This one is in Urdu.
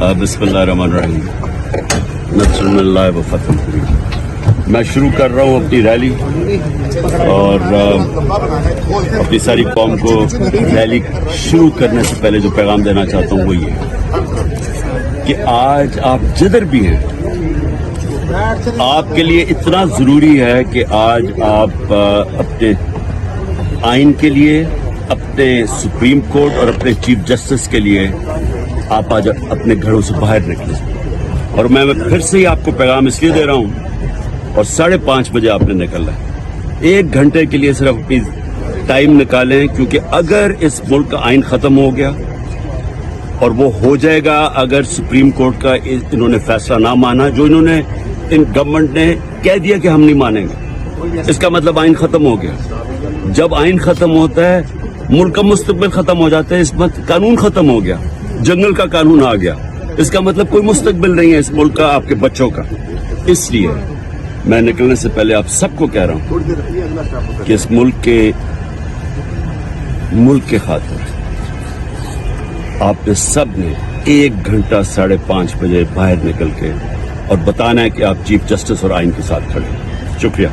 بسم اللہ الرحمن الرحیم نصر من اللہ و فتح قریب۔ میں شروع کر رہا ہوں اپنی ریلی اور اپنی ساری قوم کو ریلی شروع کرنے سے پہلے جو پیغام دینا چاہتا ہوں وہ یہ ہے کہ آج آپ جدھر بھی ہیں آپ کے لیے اتنا ضروری ہے کہ آج آپ اپنے آئین کے لیے، اپنے سپریم کورٹ اور اپنے چیف جسٹس کے لیے آپ آج اپنے گھروں سے باہر نکلیں۔ اور میں پھر سے ہی آپ کو پیغام اس لیے دے رہا ہوں، اور 5:30 بجے آپ نے نکلنا ہے، 1 گھنٹے کے لیے صرف اپنی ٹائم نکالیں، کیونکہ اگر اس ملک کا آئین ختم ہو گیا اور وہ ہو جائے گا اگر سپریم کورٹ کا انہوں نے فیصلہ نہ مانا، جو انہوں نے گورنمنٹ نے کہہ دیا کہ ہم نہیں مانیں گے، اس کا مطلب آئین ختم ہو گیا۔ جب آئین ختم ہوتا ہے ملک کا مستقبل ختم ہو جاتا ہے، اس وقت قانون ختم ہو گیا، جنگل کا قانون آ گیا، اس کا مطلب کوئی مستقبل نہیں ہے اس ملک کا، آپ کے بچوں کا۔ اس لیے میں نکلنے سے پہلے آپ سب کو کہہ رہا ہوں کہ اس ملک کے خاطر آپ نے سب نے 1 گھنٹہ 5:30 بجے باہر نکل کے اور بتانا ہے کہ آپ چیف جسٹس اور آئین کے ساتھ کھڑے ہیں۔ شکریہ۔